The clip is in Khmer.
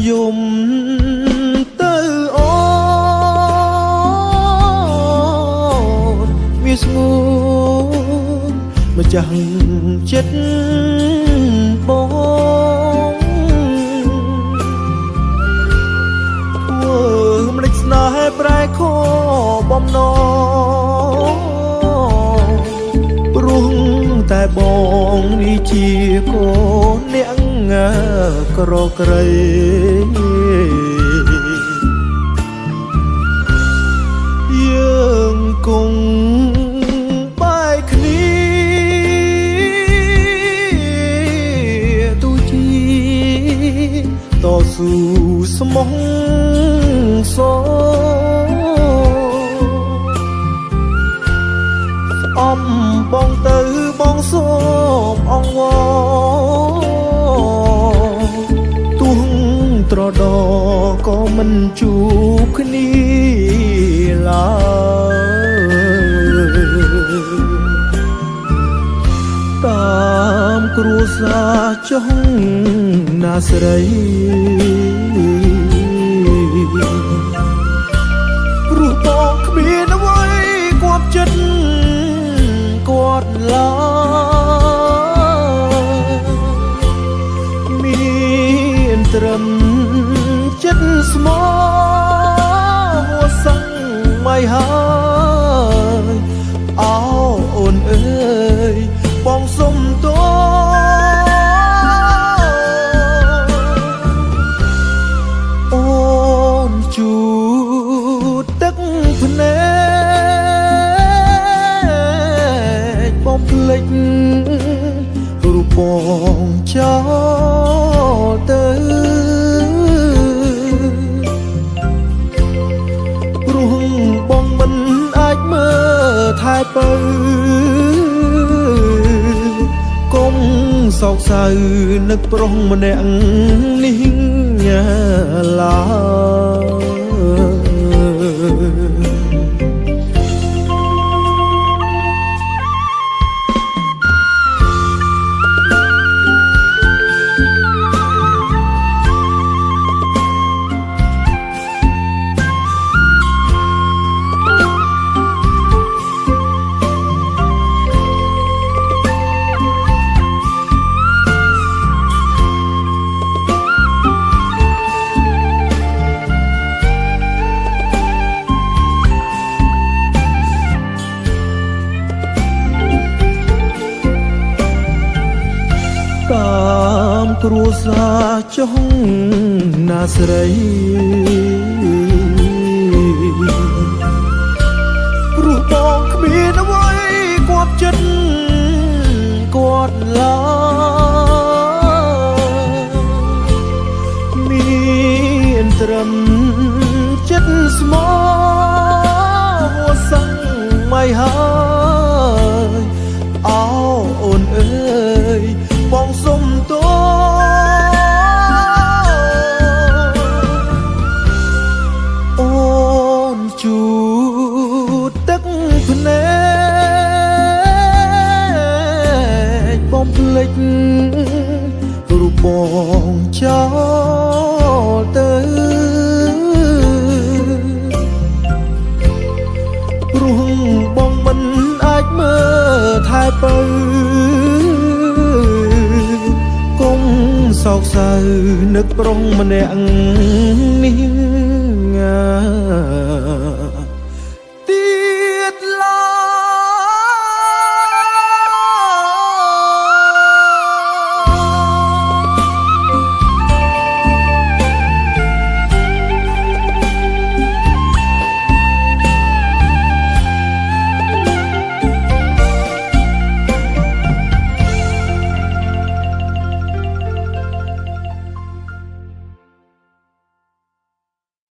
យំទៅអូនវាស្ងួនម្ចាស់ចិត្តបងធ្វើម្ដេចស្នេហ៍ប្រែខបំណងព្រោះតែបងនេះជាកូនអ្នកក្រក្រៃយើងគង់បែកគ្នាទូជាតស៊ូស្មោះសរអំបងទៅបងសូមអង្វរទុំត្រដោក៏មិនជួបគ្នាឡើយតាមគ្រួសារចុងណាស្រីព្រោះបងគ្មានអ្វីគាត់ចិត្តគាត់ឡើយមានត្រឹមចិត្តស្មោះសឹងមិនហើយអោអូនអើយបងសុំទោអូនជូតទឹកភ្នែកបំភ្លេចរូបបងចោលទៅព្រោះបងមិនអាចមើលថែបើកុំសោកសៅនឹកប្រុសម្នាក់នេះឡើយតាមគ្រួសារចុងណាស្រីព្រោះបងគ្មានអ្វីគាត់ចិត្តគាត់ឡើយមានត្រឹមចិត្តស្មោះសឹងមិនហើយអោអូនអើយបងសុំទោអូនជូតទឹកភ្នែកបំភ្លេចរូបបងចោលទៅព្រោះបងមិនអាចមើលថែបើសោកសៅនឹកប្រុសម្នាក់នេះ